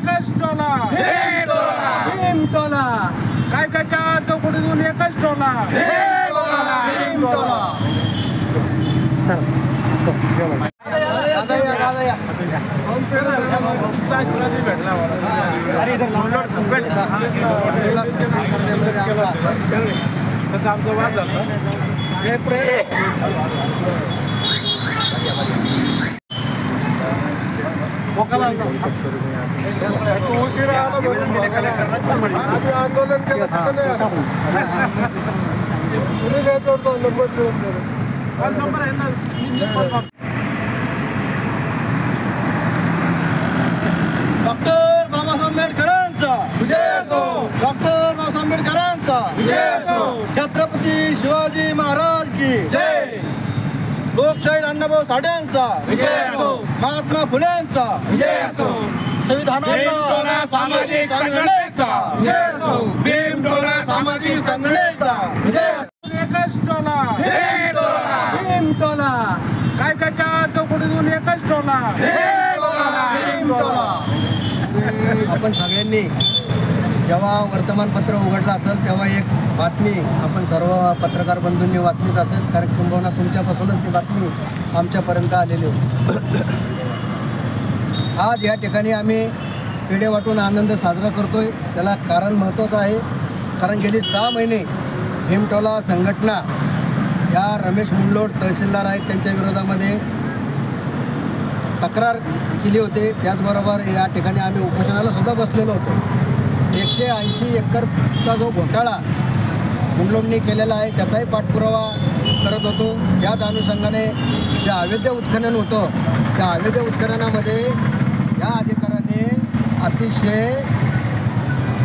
एकच टोला, भीम टोला, कायद्याच्या चौकटीतून एकच टोला, भीम टोला. आमचा वाद झाला तू उशिरा आला आंदोलन केलं तुम्ही काय करतो नंबर आहे ना. डॉक्टर बाबासाहेब आंबेडकरांचा विजय असो, डॉक्टर बाबासाहेब आंबेडकरांचा विजय असो, छत्रपती शिवाजी महाराज की जय, लोकशाहीर अण्णाभाऊ साठेंचा विजय असो, महात्मा फुलेंचा विजय असो, संविधानाचा सामाजिक संघटनेचा विजय असो, भीम टोला सामाजिक संघटनेचा विजय असो. एकच टोला, भीम टोला, कायद्याच्या चौकटीतून एकच टोला, भीम टोला. आपण सगळ्यांनी जेव्हा वर्तमानपत्र उघडलं असेल तेव्हा एक बातमी आपण सर्व पत्रकार बंधूंनी वाचलीच असेल, कारण किंबहुना तुमच्यापासूनच ती बातमी आमच्यापर्यंत आलेली होती. आज या ठिकाणी आम्ही पेढे वाटून आनंद साजरा करतोय. त्याला कारण महत्त्वाचं आहे, कारण गेली 6 महिने भीमटोला संघटना या रमेश मुंडलोड तहसीलदार आहेत त्यांच्या विरोधामध्ये तक्रार केली होती. त्याचबरोबर या ठिकाणी आम्ही उपोषणाला सुद्धा बसलेलो होतो. 180 एकरचा जो घोटाळा मुंडलोडनी केलेला आहे त्याचाही पाठपुरावा करत होतो. त्याच अनुषंगाने जे अवैध उत्खनन होतं त्या अवैध उत्खननामध्ये या अधिकाऱ्याने अतिशय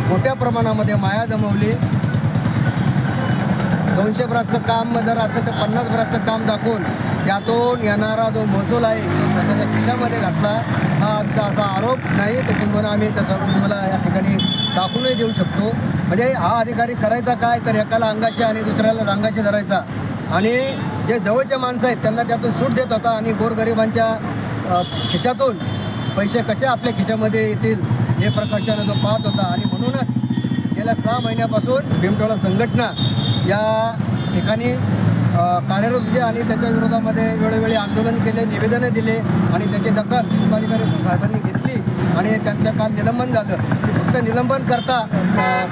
मोठ्या प्रमाणामध्ये माया जमवली. 200 ब्रासचं काम जर असेल तर 50 ब्रासचं काम दाखवून त्यातून येणारा जो महसूल आहे त्याच्या खिशामध्ये घातला. हा आमचा असा आरोप नाही, तर किंबहुना आम्ही त्याचा तुम्हाला या ठिकाणी दाखवूनही देऊ शकतो. म्हणजे हा अधिकारी करायचा काय, तर एकाला अंगाशी आणि दुसऱ्याला अंगाशी धरायचा आणि जे जवळचे माणसं आहेत त्यांना त्यातून सूट देत होता आणि गोरगरिबांच्या खिशातून पैसे कसे आपल्या खिशामध्ये येतील हे प्रकर्षाने जो पाहत होता. आणि म्हणूनच गेल्या 6 महिन्यापासून भीमटोला संघटना या ठिकाणी कार्यरत होते आणि त्याच्या विरोधामध्ये वेळोवेळी आंदोलन केले, निवेदनं दिले आणि त्याची दखल जिल्हाधिकारी साहेबांनी घेतली आणि त्यांचं काल निलंबन झालं. फक्त निलंबन करता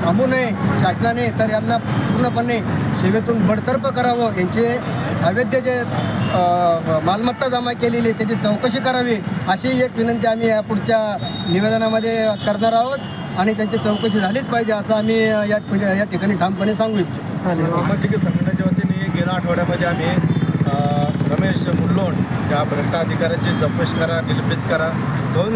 थांबू नये शासनाने, तर यांना पूर्णपणे सेवेतून बडतर्फ करावं. यांचे अवैध जे मालमत्ता जमा केलेली त्याची चौकशी करावी अशी एक विनंती आम्ही या पुढच्या निवेदनामध्ये करणार आहोत आणि त्यांची चौकशी झालीच पाहिजे असं आम्ही या ठिकाणी ठामपणे सांगू इच्छितो. सामाजिक संघटनेच्या वतीने गेल्या आठवड्यामध्ये आम्ही रमेश मुंडलोड या भ्रष्ट अधिकाऱ्याची चौकशी करा, निलंबित करा, 2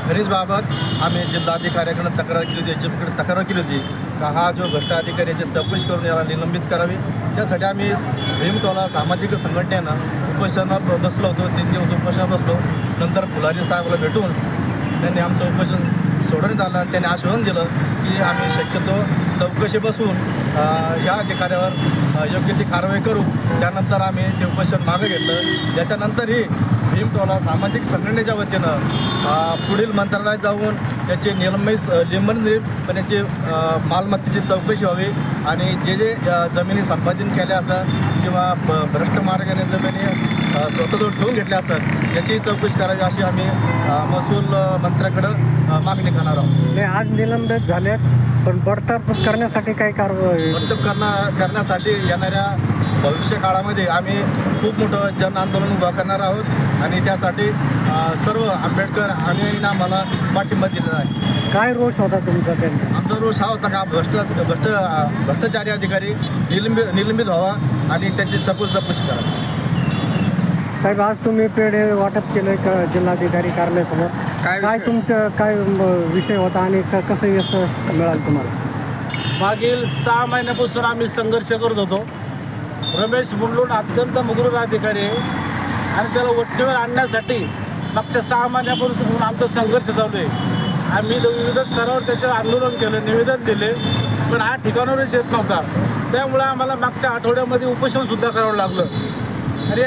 खनिजबाबत आम्ही जिल्हाधिकाऱ्याकडे तक्रार केली होती, एचपीकडे तक्रार केली होती का हा जो भ्रष्ट अधिकारी याची चौकशी करून याला निलंबित करावी. त्यासाठी आम्ही भीमटोला सामाजिक संघटनेनं उपोषणात बसलो होतो. 3 दिवस उपोषणात बसलो. नंतर फुलारी साहेबाला भेटून त्यांनी आमचं उपोषण सोडण्यात आलं. त्यांनी आश्वासन दिलं की आम्ही शक्यतो चौकशी बसून या अधिकाऱ्यावर योग्य ती कारवाई करू. त्यानंतर आम्ही ते उपोषण मागे घेतलं. त्याच्यानंतरही भीमटोला सामाजिक संघटनेच्या वतीनं पुढील मंत्रालयात जाऊन त्याचे निलंबन पण याची मालमत्तेची चौकशी व्हावी आणि जे जमिनी संपादन केल्या असतात किंवा भ्रष्ट मार्गाने जमिनी स्वतःजवळ ठेवून घेतल्या असतात याची चौकशी करावी अशी आम्ही महसूल मंत्र्याकडं मागणी करणार आहोत. आज निलंबित झाल्यात पण बडतर्फ करण्यासाठी काय कारवाई बडतर्फ करण्यासाठी येणाऱ्या भविष्य काळामध्ये आम्ही खूप मोठं जन आंदोलन उभा करणार आहोत आणि त्यासाठी सर्व आंबेडकर आणि आम्हाला पाठिंबा दिलेला आहे. काय रोष होता तुमचा त्यांना? आमचा रोष हा होता का भ्रष्टाचारी अधिकारी निलंबित व्हावा आणि त्याची सखोल चौकशी करावी. साहेब आज तुम्ही पेढे वाटप केलं का जिल्हाधिकारी कार्यालयासमोर? काय तुमचं काय विषय होता आणि कसं यश मिळालं तुम्हाला? मागील 6 महिन्यापासून आम्ही संघर्ष करत होतो. रमेश मुंडलोड अत्यंत मुगरूर अधिकारी आहे आणि त्याला वट्टीवर आणण्यासाठी मागच्या 6 महिन्यापासून आमचा संघर्ष चालू आहे. आम्ही विविध स्तरावर त्याचं आंदोलन केलं, निवेदन दिले, पण हा ठिकाणावरच येत नव्हता. त्यामुळे आम्हाला मागच्या आठवड्यामध्ये उपोषणसुद्धा करावं लागलं. अरे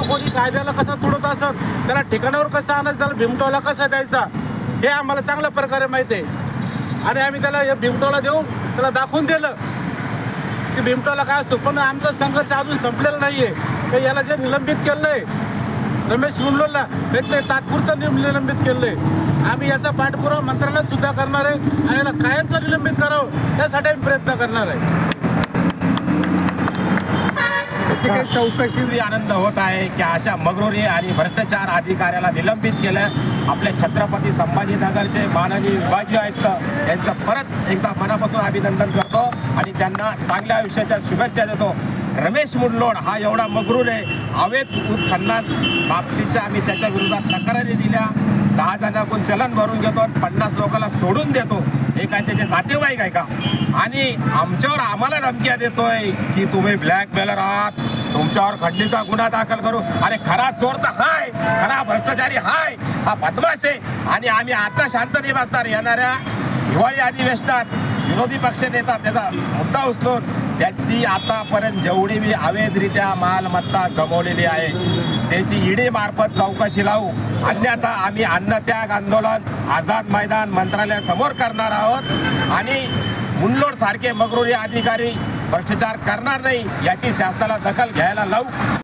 कोणी कायद्याला कसा तोडत असत, त्याला ठिकाणावर कसा आणायचं, त्याला भीमटोला कसा द्यायचा हे आम्हाला चांगल्या प्रकारे माहिती आहे. आणि आम्ही त्याला हे भीमटोला देऊन त्याला दाखवून दिलं की भीमटोला काय असतो. पण आमचा संघर्ष अजून संपलेला नाही आहे. तर याला जे निलंबित केलं आहे रमेश मुंडलोनला, ते तात्पुरतं निलंबित केलं आहे. आम्ही याचा पाठपुरावा मंत्रालयात सुद्धा करणार आहे आणि याला कायमचं निलंबित करावं यासाठी आम्ही प्रयत्न करणार आहे. काही चौकशी आनंद होत आहे की अशा मगरुरी आणि भ्रष्टाचार अधिकाऱ्याला निलंबित केलं. आपले छत्रपती संभाजीनगरचे माननीय विभागीय आयुक्त यांचं परत एकदा मनापासून अभिनंदन करतो आणि त्यांना चांगल्या आयुष्याच्या शुभेच्छा देतो. रमेश मुंडलोन हा एवढा मगरूर आहे. अवैध खनन बाबतीच्या आम्ही त्याच्या विरोधात तक्रारी दिल्या. 10 जणांकडून चलन भरून घेतो, 50 लोकांना सोडून देतो. हे काय त्याचे नातेवाईक आहे का? आणि आम्हाला धमक्या देतोय की तुम्ही ब्लॅकमेलर आहात, तुमच्यावर खंडणीचा गुन्हा दाखल करू. अरे खरा चोर तर हाय, खरा भ्रष्टाचारी हाय, हा बदमाश आहे. आणि आम्ही आता शांत नाही बसणार. येणाऱ्या हिवाळी अधिवेशनात विरोधी पक्ष नेता त्याचा मुद्दा उचलून त्याची आतापर्यंत जेवढी मी अवैधरित्या मालमत्ता जमवलेली आहे त्याची ईडी मार्फत चौकशी लावू. अन्यथा आम्ही अन्नत्याग आंदोलन आझाद मैदान मंत्रालयासमोर करणार आहोत आणि मुंडलोन सारखे मगरुरी अधिकारी भ्रष्टाचार करणार नाही याची शासनाला दखल घ्यायला लावू.